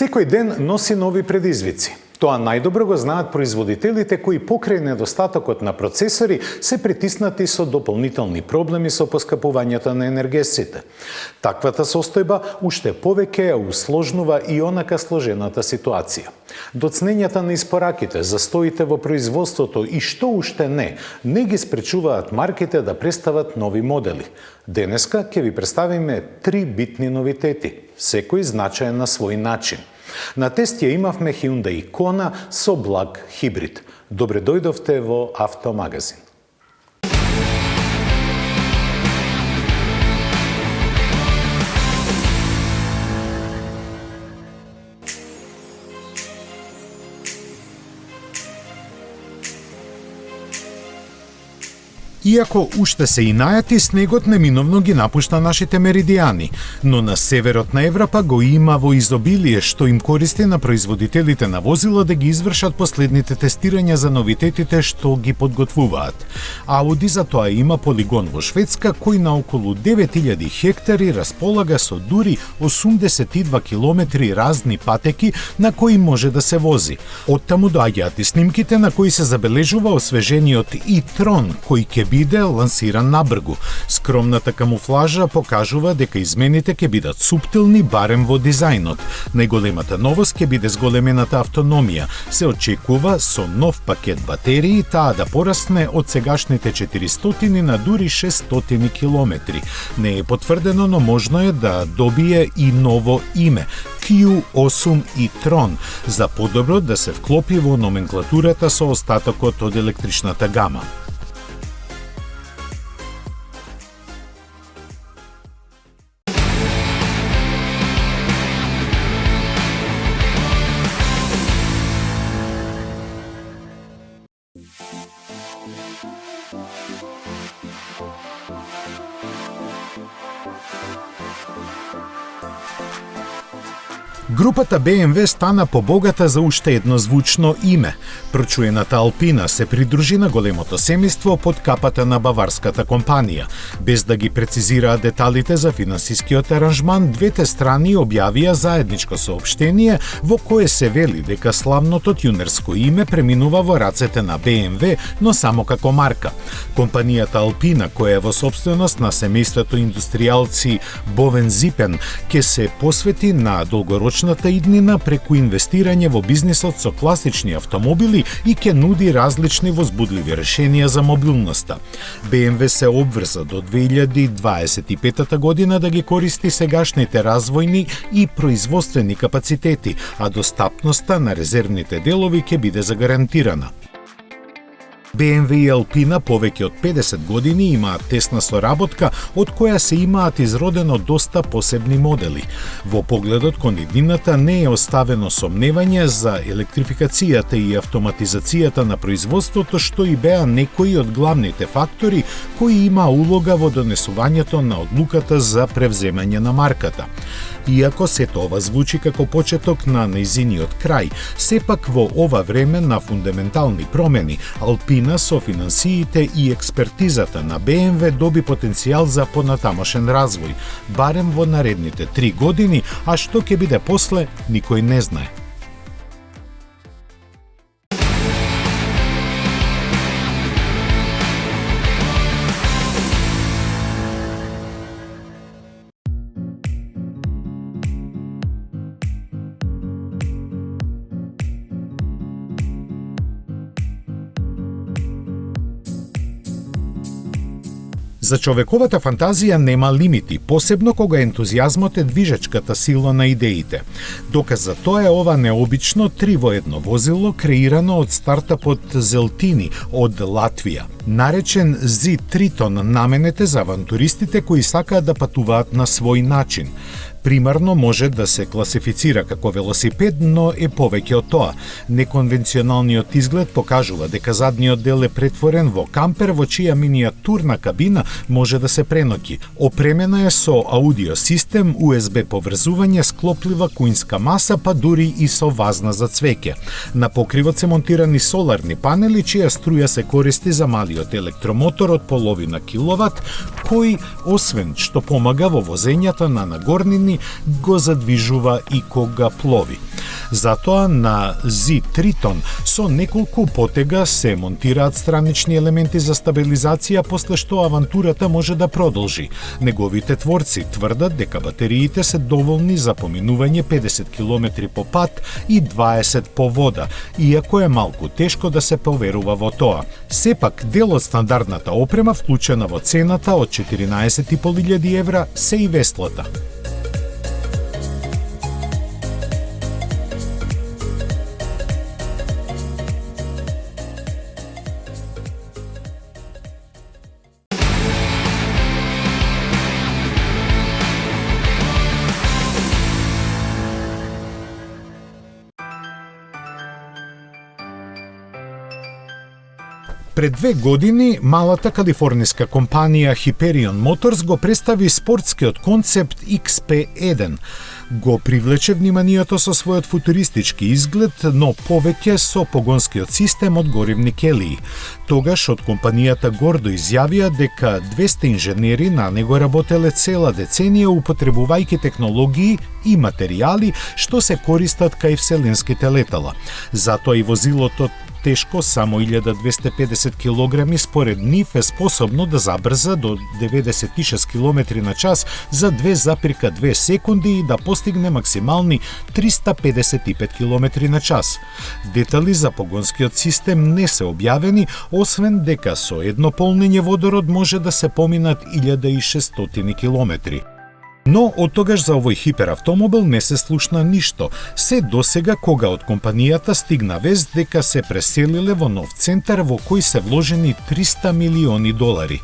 Секој ден носи нови предизвици. Тоа најдобро го знаат производителите кои покрај недостатокот на процесори се притиснати со дополнителни проблеми со поскапувањето на енергесите. Таквата состојба уште повеќе ја усложнува и онака сложената ситуација. Доцнењата на испораките, застоите во производството и што уште не ги спречуваат марките да представат нови модели. Денеска ќе ви представиме 3 битни новитети, секој значаен на свој начин. На тест ја имавме Hyundai Kona со благ хибрид. Добре дојдовте во Автомагазин. Иако уште се и најати, снегот неминовно ги напушта нашите меридијани, но на северот на Европа го има во изобилие, што им користи на производителите на возила да ги извршат последните тестирања за новитетите што ги подготвуваат. Ауди за тоа има полигон во Шведска кој на околу 9000 хектари располага со дури 82 километри разни патеки на кои може да се вози. Оттаму доаѓаат и снимките на кои се забележува освежениот e-tron кој ќе биде лансиран набргу. Скромната камуфлажа покажува дека измените ќе бидат суптилни барем во дизајнот. Најголемата новост ќе биде зголемената автономија. Се очекува со нов пакет батерии таа да порасне од сегашните 400 на дури 600 километри. Не е потврдено, но можно е да добие и ново име Q8 e-tron за подобро да се вклопи во номенклатурата со остатокот од електричната гама. Групата BMW стана побогата за уште едно звучно име. Прочуената Алпина се придружи на големото семејство под капата на баварската компанија. Без да ги прецизираа деталите за финансискиот аранжман, двете страни објавија заедничко соопштение во кое се вели дека славното тюнерско име преминува во рацете на BMW, но само како марка. Компанијата Алпина, која е во собственост на семејството индустријалци Бовен-Зипен, ќе се посвети на долгорочната иднина преку инвестирање во бизнисот со класични автомобили и ќе нуди различни возбудливи решенија за мобилноста. BMW се обврза до 2025 година да ги користи сегашните развојни и производствени капацитети, а достапноста на резервните делови ќе биде загарантирана. BMW и Alpina повеќе од 50 години имаат тесна соработка, од која се имаат изродено доста посебни модели. Во погледот кон иднината не е оставено сомневање за електрификацијата и автоматизацијата на производството, што и беа некои од главните фактори кои има улога во донесувањето на одлуката за превземање на марката. Иако сето ова звучи како почеток на нејзиниот крај, сепак во ова време на фундаментални промени, Alpina со финансиите и експертизата на BMW доби потенцијал за понатамошен развој, барем во наредните 3 години, а што ќе биде после, никој не знае. За човековата фантазија нема лимити, посебно кога ентузијазмот е движечката сила на идеите. Доказ за тоа е ова необично 3-во-1 возило креирано од стартапот Zeltini од Латвија. Наречен Z Triton наменет е за авантуристите кои сакаат да патуваат на свој начин. Примарно може да се класифицира како велосипед, но е повеќе од тоа. Неконвенционалниот изглед покажува дека задниот дел е претворен во кампер во чија миниатурна кабина може да се преноќи. Опремена е со аудио систем, USB поврзување, склоплива куинска маса, па дури и со вазна за цвеќе. На покривот се монтирани соларни панели, чија струја се користи за малиот електромотор од половина киловат, кој, освен што помага во возењата на нагорнини, го задвижува и кога плови. Затоа на Z Triton со неколку потега се монтираат странични елементи за стабилизација, после што авантурата може да продолжи. Неговите творци тврдат дека батериите се доволни за поминување 50 км по пат и 20 по вода, иако е малку тешко да се поверува во тоа. Сепак, дел од стандардната опрема вклучена во цената од 14.500 евра се и веслата. Пред 2 години, малата калифорниска компанија Hyperion Motors го представи спортскиот концепт XP1. Го привлече вниманието со својот футуристички изглед, но повеќе со погонскиот систем од горивни келии. Тогаш од компанијата гордо изјавија дека 200 инженери на него работеле цела деценија употребувајќи технологии и материјали што се користат кај вселенските летала. Затоа и возилото тешко само 1250 кг според нив е способно да забрза до 96 км на час за 2,2 секунди и да постигне максимални 355 км на час. Детали за погонскиот систем не се објавени, освен дека со едно полнење водород може да се поминат 1600 км. Но од тогаш за овој хиперавтомобил не се слушна ништо, се досега кога од компанијата стигна вест дека се преселиле во нов центар во кој се вложени $300 милиони.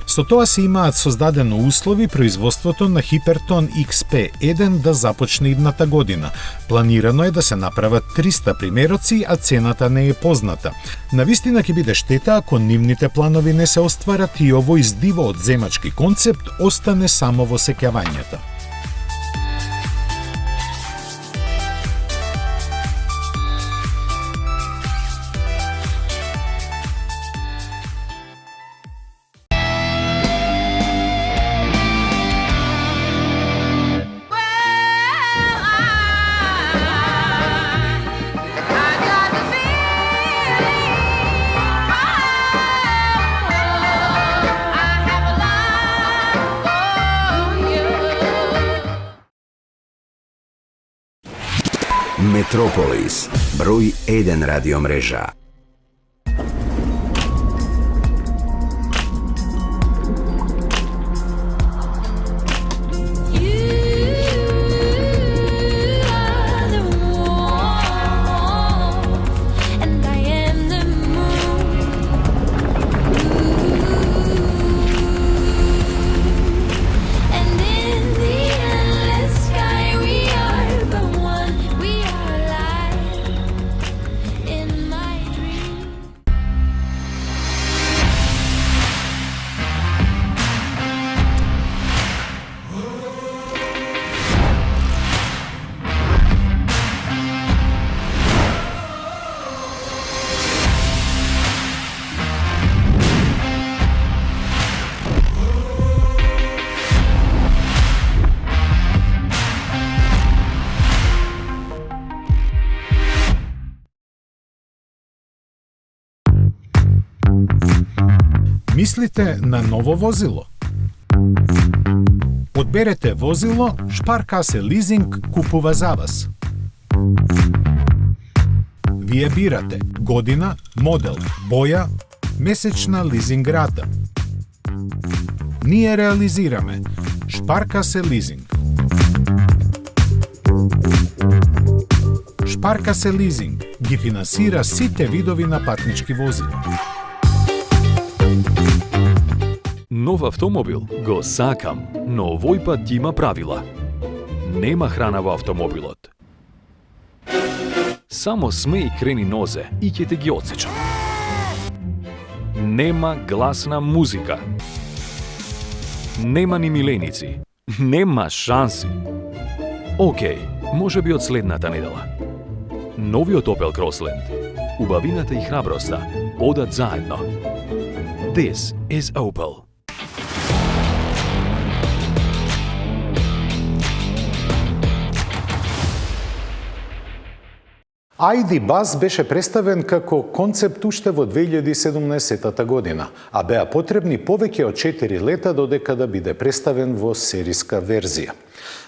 Со тоа се имаат создадено услови производството на Hyperton XP1 да започне идната година. Планирано е да се направат 300 примероци, а цената не е позната. Навистина ќе биде штета ако нивните планови не се остварат и овој здиво од земачки концепт остане само во сеќавањата. Метрополис, број 1 радиомрежа. Мислите на ново возило? Одберете возило, Шпаркасе лизинг купува за вас. Вие бирате година, модел, боја, месечна лизинг рата. Ние реализираме Шпаркасе лизинг. Шпаркасе лизинг ги финансира сите видови на патнички возила. Нов автомобил го сакам, но овој пат има правила. Нема храна во автомобилот. Само смеј крени нозе и ќе те ги отсечам. Нема гласна музика. Нема ни миленици. Нема шанси. Океј, може би од следната недела. Новиот Opel Crossland, убавината и храброста одат заедно. This is Opel. ID Buzz беше представен како концепт уште во 2017 година, а беа потребни повеќе од 4 лета додека да биде представен во сериска верзија.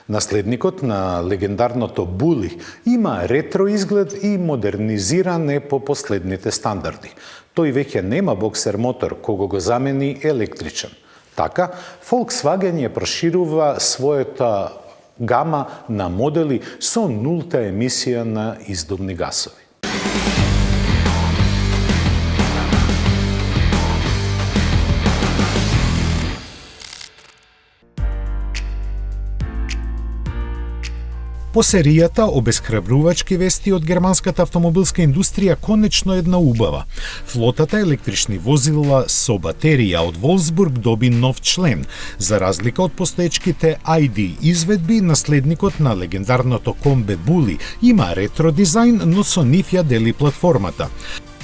Наследникот на легендарното Були има ретро изглед и модернизиран е по последните стандарди. Тој веќе нема боксер мотор, кого го замени електричен. Така, Volkswagen ја проширува својата гама на модели со нулта емисија на издувни гасови. По серијата обесхрабрувачки вести од германската автомобилска индустрија конечно една убава. Флотата електрични возила со батерија од Волсбург доби нов член. За разлика од постоечките ID изведби, наследникот на легендарното комбе Були има ретро дизајн, но со нив ја дели платформата.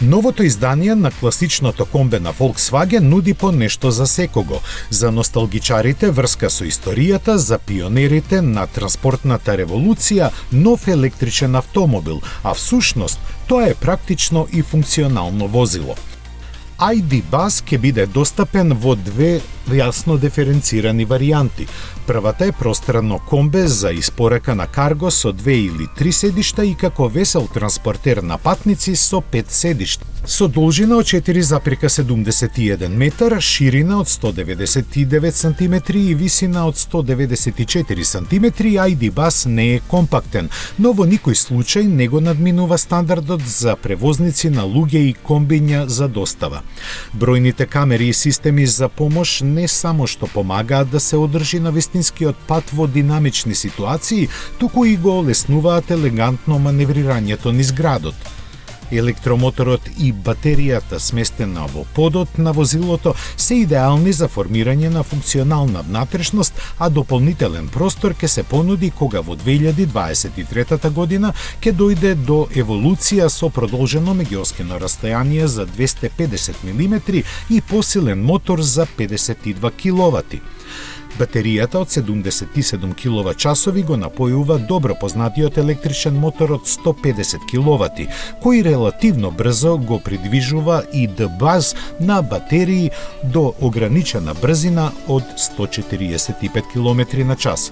Новото издание на класичното комбе на Volkswagen нуди по нешто за секого. За носталгичарите врска со историјата, за пионерите на транспортната револуција, нов електричен автомобил, а всушност тоа е практично и функционално возило. ID Buzz ќе биде достапен во две јасно диференцирани варијанти. Првата е пространо комбе за испорака на карго со 2 или 3 седишта и како весел транспортер на патници со 5 седишта. Со должина од 4,71 метар, ширина од 199 см и висина од 194 см, ID Buzz не е компактен, но во никој случај не го надминува стандардот за превозници на луѓе и комбиња за достава. Бројните камери и системи за помош не само што помагаат да се одржи на вистинскиот пат во динамични ситуации, туку и го олеснуваат елегантно маневрирањето низ градот. Електромоторот и батеријата сместена во подот на возилото се идеални за формирање на функционална внатрешност, а дополнителен простор ќе се понуди кога во 2023 година ќе дојде до еволуција со продолжено меѓуоскино растојание за 250 мм и посилен мотор за 52 киловати. Батеријата од 77 киловат-часови го напојува добро познатиот електричен мотор од 150 киловати, кој релативно брзо го придвижува ID Buzz на батерии до ограничена брзина од 145 км на час.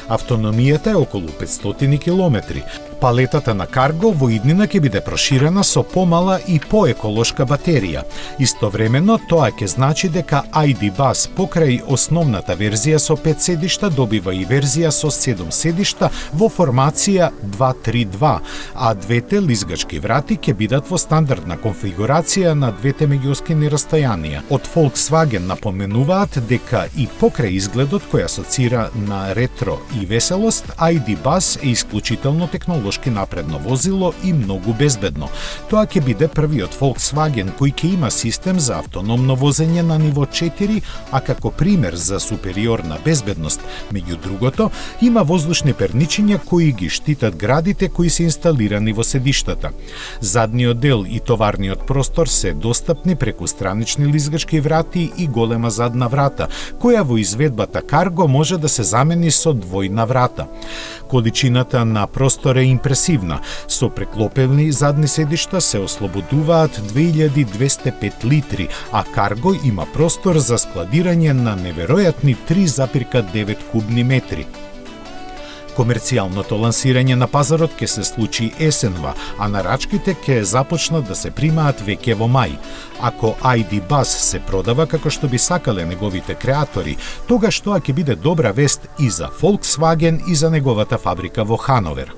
Автономијата е околу 500 км. Палетата на карго во иднина ќе биде проширена со помала и поеколошка батерија. Истовремено тоа ќе значи дека ID Buzz покрај основната верзија со 5 седишта добива и верзија со 7 седишта во формација 2-3-2, а двете лизгачки врати ќе бидат во стандардна конфигурација на двете меѓуоскини растојанија. Од Volkswagen напоменуваат дека и покрај изгледот кој асоцира на ретро и веселост, ID Buzz е исклучително технолошки напредно возило и многу безбедно. Тоа ќе биде првиот Volkswagen кој ќе има систем за автономно возење на ниво 4, а како пример за супериорна безбедност, меѓу другото, има воздушни перничиња кои ги штитат градите кои се инсталирани во седиштата. Задниот дел и товарниот простор се достапни преку странични лизгачки врати и голема задна врата, која во изведбата карго може да се замени со двојна врата. Количината на простор е импресивна. Со преклопени задни седишта се ослободуваат 2205 литри, а карго има простор за складирање на неверојатни 3,9 кубни метри. Комерцијалното лансирање на пазарот ќе се случи есенва, а нарачките ќе започнат да се примаат веќе во мај. Ако ID Buzz се продава како што би сакале неговите креатори, тогаш тоа ќе биде добра вест и за Volkswagen и за неговата фабрика во Хановер.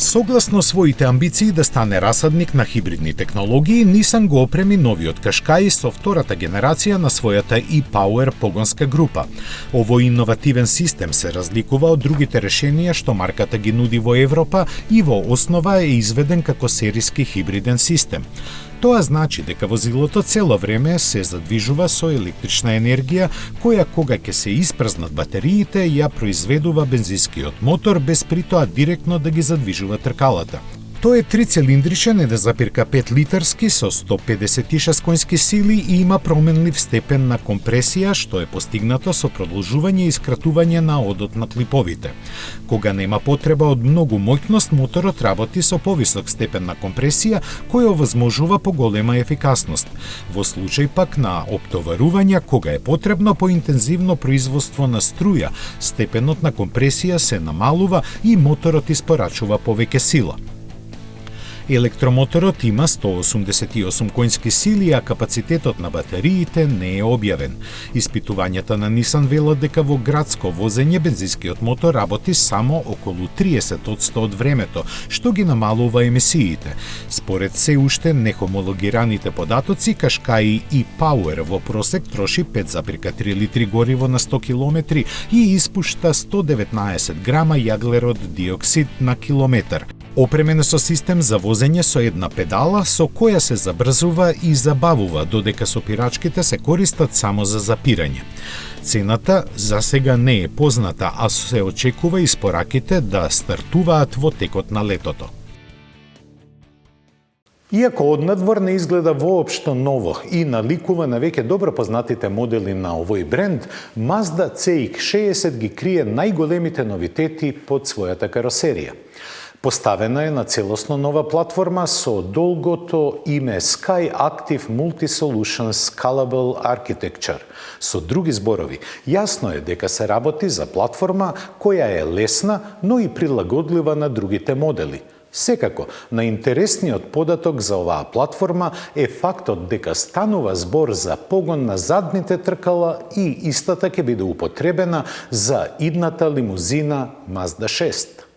Согласно своите амбиции да стане расадник на хибридни технологии, Nissan го опреми новиот Qashqai со втората генерација на својата e-Power погонска група. Овој иновативен систем се разликува од другите решенија што марката ги нуди во Европа и во основа е изведен како сериски хибриден систем. Тоа значи дека возилото цело време се задвижува со електрична енергија, која кога ќе се испразнат батериите, ја произведува бензинскиот мотор без при тоа директно да ги задвижува тркалата. Тој е трицилиндричен 1,5 литарски со 156 конски сили и има променлив степен на компресија, што е постигнато со продолжување и скратување на одот на клиповите. Кога нема потреба од многу моќност, моторот работи со повисок степен на компресија, која овозможува поголема ефикасност. Во случај пак на оптоварување, кога е потребно поинтензивно производство на струја, степенот на компресија се намалува и моторот испорачува повеќе сила. Електромоторот има 188 конски сили, а капацитетот на батериите не е објавен. Испитувањата на Nissan велат дека во градско возење бензинскиот мотор работи само околу 30% од времето, што ги намалува емисиите. Според се уште нехомологираните податоци, Qashqai e-Power во просек троши 5,3 литри гориво на 100 км и испушта 119 грама јаглерод диоксид на километар. Опремен со систем за возење со една педала, со која се забрзува и забавува, додека сопирачките се користат само за запирање. Цената за сега не е позната, а се очекува испораките да стартуваат во текот на летото. Иако однадвор не изгледа воопшто ново и наликува на веќе добро познатите модели на овој бренд, Mazda CX-60 ги крие најголемите новитети под својата каросерија. Поставена е на целосно нова платформа со долгото име Sky Active Multi-Solution Scalable Architecture. Со други зборови, јасно е дека се работи за платформа која е лесна, но и прилагодлива на другите модели. Секако, најинтересниот податок за оваа платформа е фактот дека станува збор за погон на задните тркала и истата ќе биде употребена за идната лимузина Mazda 6.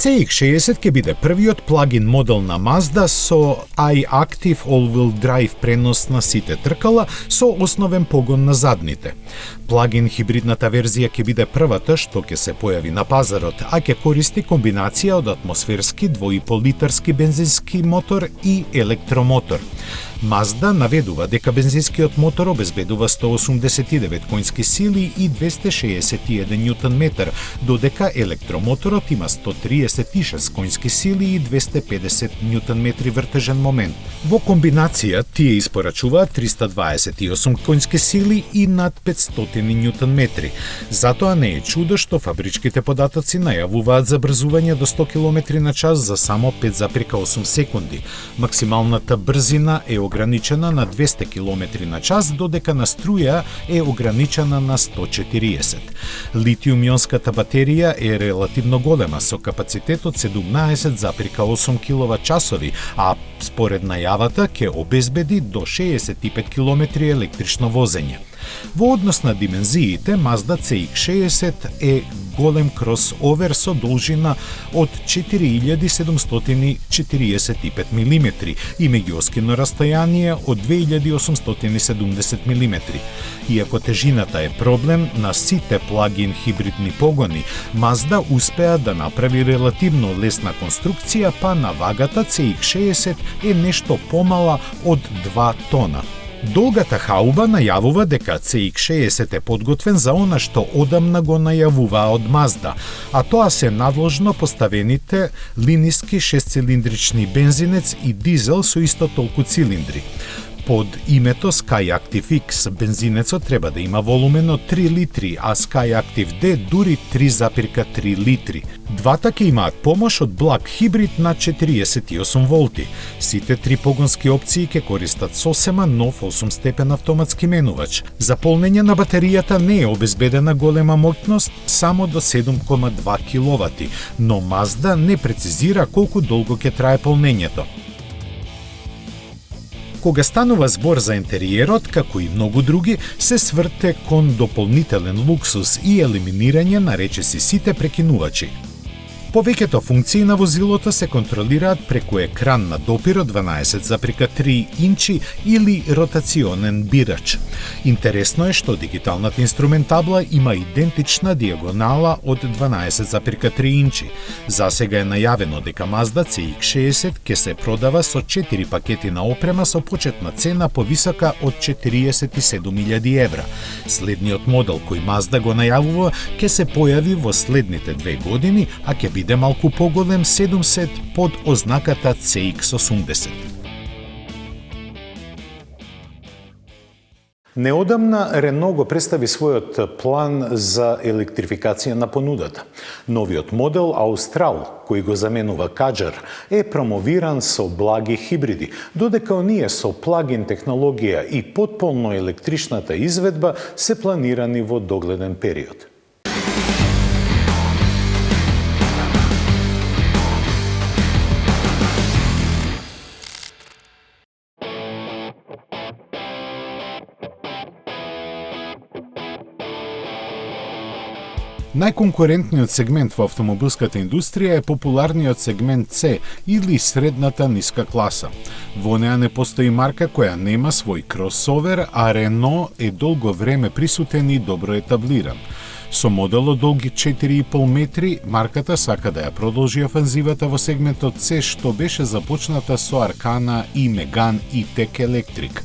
CX-60 ќе биде првиот плагин модел на Mazda со iActive All-Wheel Drive пренос на сите тркала со основен погон на задните. Плагин хибридната верзија ќе биде првата што ќе се појави на пазарот, а ќе користи комбинација од атмосферски 2,5 литарски бензински мотор и електромотор. Mazda наведува дека бензинскиот мотор обезбедува 189 конски сили и 261 Ньютон-метар, додека електромоторот има 136 конски сили и 250 Ньютон-метри вртежен момент. Во комбинација тие испорачуваат 328 конски сили и над 500 Ньютон-метри. Затоа не е чудо што фабричките податоци најавуваат забрзување до 100 км на час за само 5,8 секунди. Максималната брзина е ограничена на 200 км на час, додека на струја е ограничена на 140. Литиум-ионската батерија е релативно голема, со капацитет од 17,8 киловат-часови, а според најавата ќе обезбеди до 65 км електрично возење. Во однос на димензиите, Mazda CX-60 е голем кросовер со должина од 4745 мм и меѓуоскино растојание од 2870 мм. Иако тежината е проблем на сите плагин хибридни погони, Mazda успеа да направи релативно лесна конструкција, па на вагата CX-60 е нешто помала од 2 тона. Долгата хауба најавува дека CX-60 е подготвен за она што одамна го најавуваа од Mazda, а тоа се надложно поставените линиски 6-цилиндрични бензинец и дизел со исто толку цилиндри. Под името SkyActiv X, бензинецот треба да има волумен од 3 литри, а SkyActiv D дури 3,3 литри. Двата ќе имаат помош од благ хибрид на 48 волти. Сите три погонски опции ќе користат сосема нов 8-степен автоматски менувач. За полнење на батеријата не е обезбедена голема моќност, само до 7,2 киловати, но Mazda не прецизира колку долго ќе трае полнењето. Кога станува збор за интериерот, како и многу други, се сврте кон дополнителен луксус и елиминирање на речиси сите прекинувачи. Повеќето функции на возилото се контролираат преку екран на допир од 12,3 инчи или ротационен бирач. Интересно е што дигиталната инструментабла има идентична диагонала од 12,3 инчи. Засега е најавено дека Mazda CX-60 ќе се продава со 4 пакети на опрема со почетна цена повисока од 47.000 евра. Следниот модел кој Mazda го најавува ќе се појави во следните 2 години, а ќе биде малку поголем 7 под ознаката CX-80. Неодамна Рено го представи својот план за електрификација на понудата. Новиот модел Аустрал, кој го заменува Каджар, е промовиран со благи хибриди, додека оние со плагин технологија и потполно електричната изведба се планирани во догледен период. Најконкурентниот сегмент во автомобилската индустрија е популарниот сегмент C или средната ниска класа. Во неа не постои марка која нема свој кросовер, а Рено е долго време присутен и добро етаблиран. Со моделот долги 4,5 метри, марката сака да ја продолжи офанзивата во сегментот C, што беше започната со Аркана и Меган E-Tech Electric.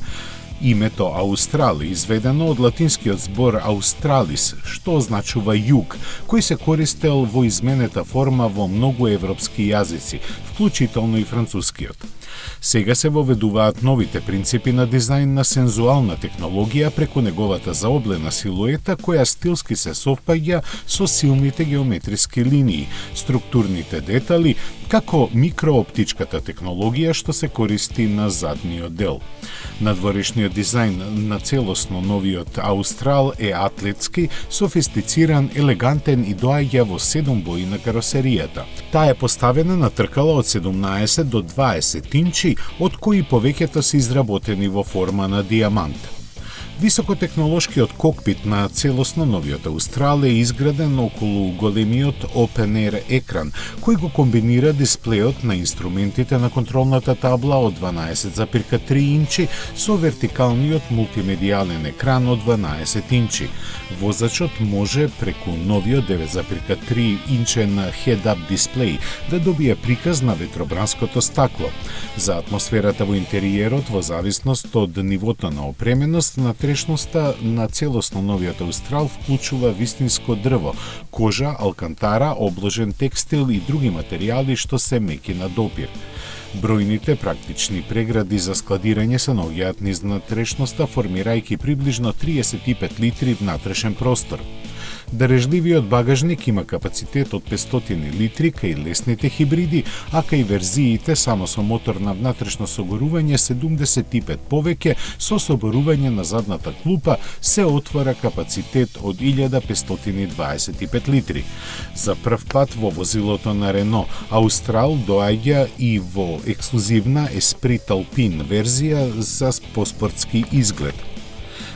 Името Аустрал е изведено од латинскиот збор Australis, што означува југ, кој се користел во изменета форма во многу европски јазици, вклучително и францускиот. Сега се воведуваат новите принципи на дизајн на сензуална технологија преку неговата заоблена силуета која стилски се совпаѓа со силните геометриски линии, структурните детали, како микрооптичката технологија што се користи на задниот дел. Надворешниот дизајн на целосно новиот Аустрал е атлетски, софистициран, елегантен и доаѓа во 7 бои на каросеријата. Таа е поставена на тркала од 17 до 20 инчи, од кои повеќето се изработени во форма на диамант. Високотехнолошкиот кокпит на целосно новиот Аустрал е изграден околу големиот Open Air екран, кој го комбинира дисплејот на инструментите на контролната табла од 12,3 инчи со вертикалниот мултимедијален екран од 12 инчи. Возачот може преку новиот 9,3 инчен head-up дисплеј да добие приказ на ветробранското стакло. За атмосферата во интериерот, во зависност од нивото на опременост, натрешноста на целосно новиот Аустрал вклучува вистинско дрво, кожа, алкантара, обложен текстил и други материјали што се меки на допир. Бројните практични прегради за складирање се наоѓаат низ натрешноста, формирајќи приближно 35 литри внатрешен простор. Дарежливиот багажник има капацитет од 500 литри кај лесните хибриди, а кај верзиите само со мотор на внатрешно согорување 75 повеќе, со соборување на задната клупа се отвора капацитет од 1525 литри. За прв пат во возилото на Рено, Аустрал доаѓа и во ексклузивна Esprit Alpine верзија за поспортски изглед.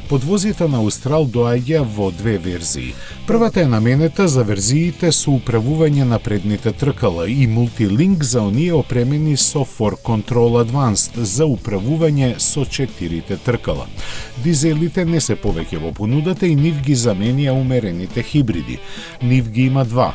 Подвозите на Аустрал доаѓа во две верзии. Првата е наменета за верзиите со управување на предните тркала и мултилинк за оние опремени со For Control Advanced за управување со 4 тркала. Дизелите не се повеќе во понудата и нив ги заменија умерените хибриди. Нив ги има два.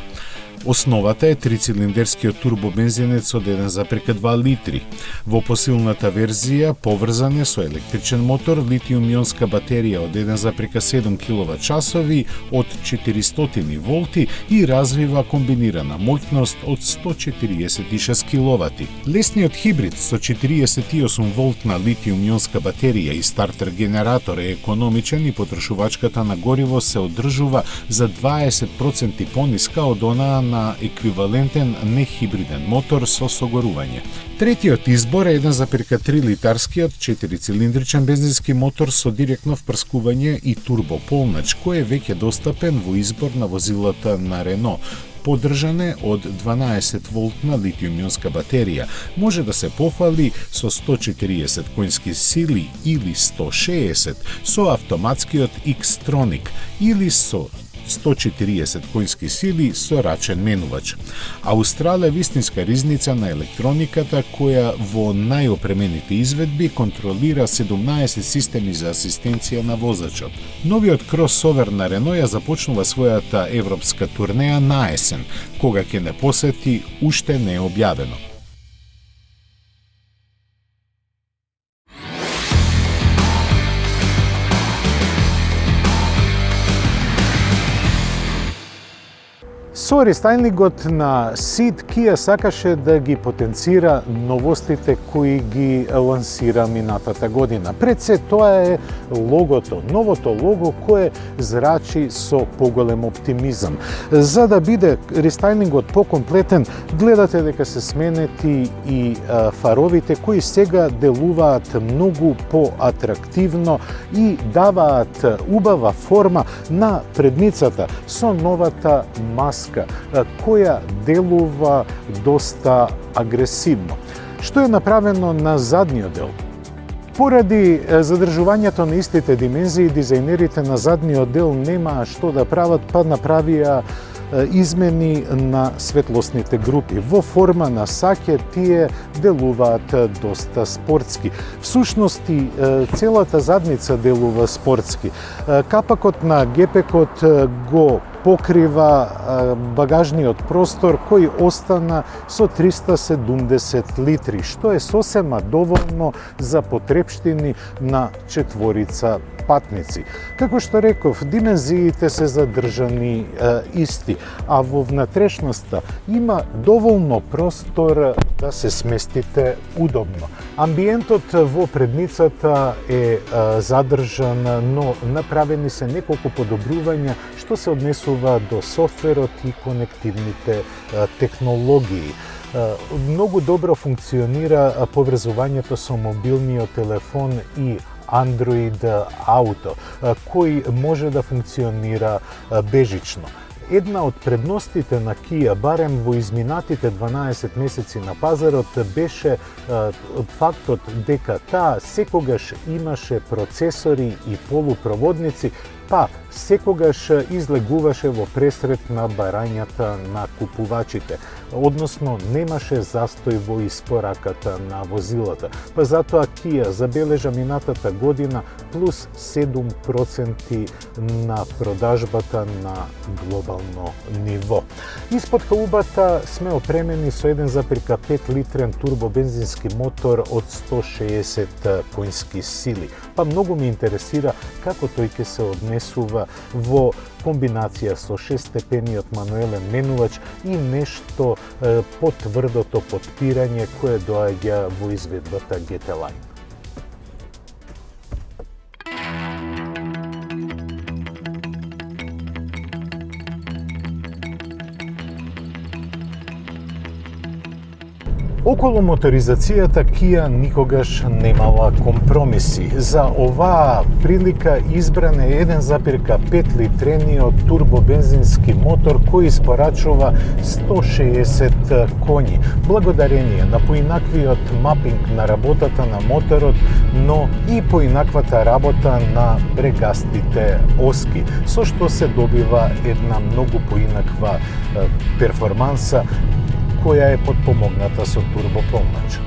Основата е трицилиндерскиот турбобензинец од 1,2 литри. Во посилната верзија поврзан е со електричен мотор, литиум-ионска батерија од 1,7 киловат-часови од 400 волти и развива комбинирана моќност од 146 киловати. Лесниот хибрид со 48 волтна литиум-ионска батерија и стартер генератор е економичен и потрошувачката на гориво се одржува за 20% пониска од онаа на еквивалентен нехибриден мотор со согорување. Третиот избор е 1,3 литарскиот 4-цилиндричен бензински мотор со директно впрскување и турбополнач, кој е веќе достапен во избор на возилата на Рено. Поддржан е од 12 волтна литиум-ионска батерија. Може да се пофали со 140 коњски сили или 160 со автоматскиот X-Tronic или со 140 коњски сили со рачен менувач. Аустралија е вистинска ризница на електрониката која во најопремените изведби контролира 17 системи за асистенција на возачот. Новиот кросовер на Рено ја започнува својата европска турнеја на есен. Кога ќе не посети, уште не е објавено. Со рестайлингот на Ceed, Kia сакаше да ги потенцира новостите кои ги лансира минатата година. Пред се тоа е логото, новото лого кое зрачи со поголем оптимизам. За да биде рестайлингот покомплетен, гледате дека се сменети и фаровите кои сега делуваат многу поатрактивно и даваат убава форма на предницата со новата маска која делува доста агресивно. Што е направено на задниот дел? Поради задржувањето на истите димензии, дизајнерите на задниот дел немаа што да прават, па направија измени на светлосните групи. Во форма на саќе тие делуваат доста спортски. Всушност и целата задница делува спортски. Капакот на гепекот го покрива багажниот простор кој остана со 370 литри, што е сосема доволно за потрепштини на четворица патници. Како што реков, димензиите се задржани исти, а во внатрешноста има доволно простор да се сместите удобно. Амбиентот во предницата е задржан, но направени се неколку подобрувања што се однесува до софтверот и конективните технологии. Многу добро функционира поврзувањето со мобилниот телефон и Android Auto, кој може да функционира бежично. Една од предностите на Kia, барем во изминатите 12 месеци на пазарот, беше фактот дека таа секогаш имаше процесори и полупроводници, па секогаш излегуваше во пресрет на барањата на купувачите, односно немаше застој во испораката на возилата. Па затоа Kia забележа минатата година плюс 7% на продажбата на глобално ниво. Испод хаубата сме опремени со 1,5 литрен турбобензински мотор од 160 коњски сили. Па многу ме интересира како тој ќе се однесува во комбинација со 6-степениот мануелен менувач и нешто потврдото потпирање кое доаѓа во изведбата GT Line. Околу моторизацијата Kia никогаш немала компромиси. За оваа прилика избран е 1,5 литрениот турбобензински мотор кој испорачува 160 коњи, благодарение на поинаквиот мапинг на работата на моторот, но и поинаквата работа на брегастите оски, со што се добива една многу поинаква перформанса која е подпомогната со турбополнач.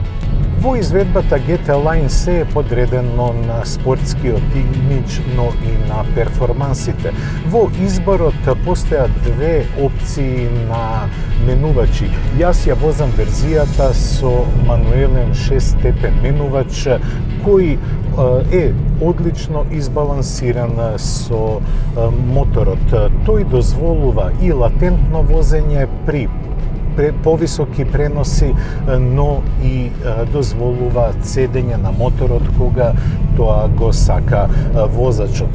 Во изведбата GT Line се е подредено на спортскиот имидж, но и на перформансите. Во изборот постојат две опции на менувачи. Јас ја возам верзијата со мануелен 6-степен менувач, кој е одлично избалансиран со моторот. Тој дозволува и латентно возење при повисоки преноси, но и дозволува цедење на моторот кога тоа го сака возачот.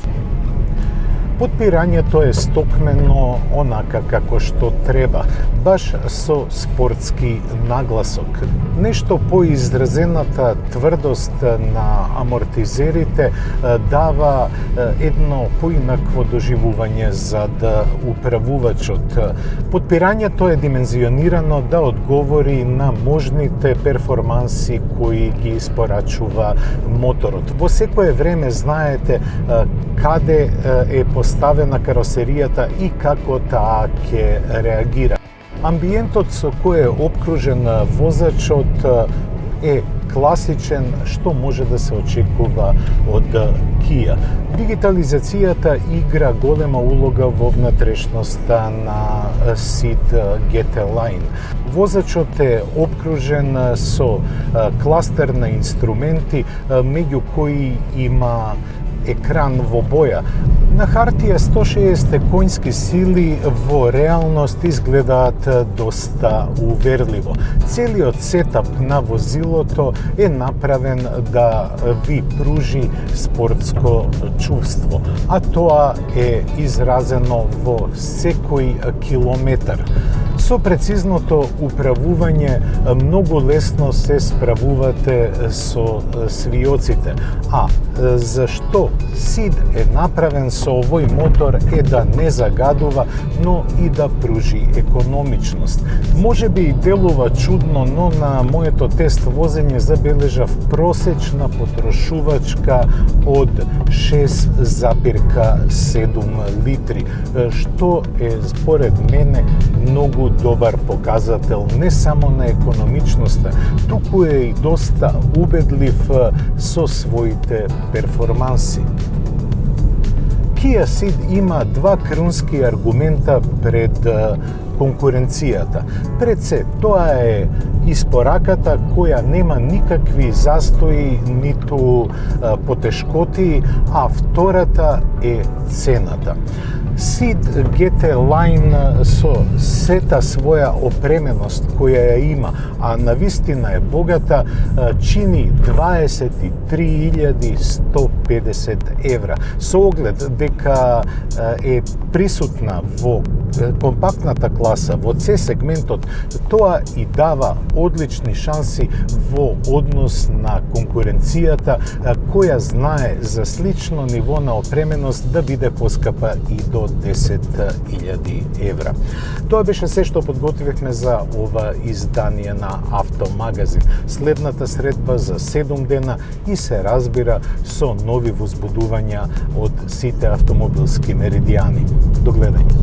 Подпирањето е стокмено онака како што треба, баш со спортски нагласок. Нешто поизразената тврдост на амортизерите дава едно поинакво доживување за управувачот. Подпирањето е димензионирано да одговори на можните перформанси кои ги испорачува моторот. Во секое време знаете каде е поставена каросеријата и како таа ќе реагира. Амбиентот со кој е обкружен возачот е класичен што може да се очекува од Kia. Дигитализацијата игра голема улога во внатрешноста на Ceed GT Line. Возачот е обкружен со кластер на инструменти, меѓу кои има екран во боја. На хартија 160 конски сили, во реалност изгледаат доста уверливо. Целиот сетап на возилото е направен да ви пружи спортско чувство, а тоа е изразено во секој километар. Со прецизното управување многу лесно се справувате со свиоците, а зашто Ceed е направен со овој мотор е да не загадува, но и да пружи економичност. Може би и делува чудно, но на моето тест возење забележав просечна потрошувачка од 6,7 литри, што е според мене многу добар показател не само на економичноста, туку е и доста убедлив со своите перформанси. Kia Ceed има два крунски аргумента пред конкуренцијата. Пред се, тоа е испораката која нема никакви застои, ниту потешкоти, а втората е цената. Ceed GT Line со сета своја опременост која ја има, а навистина е богата, чини 23.150 евра. Со оглед дека е присутна во компактната класа, во C сегментот, тоа и дава одлични шанси во однос на конкуренцијата, која знае за слично ниво на опременост да биде поскапа и до 10.000 евра. Тоа беше се што подготвивме за ова издание на Автомагазин. Следната средба за 7 дена и се разбира со нови возбудувања од сите автомобилски меридијани. До гледање.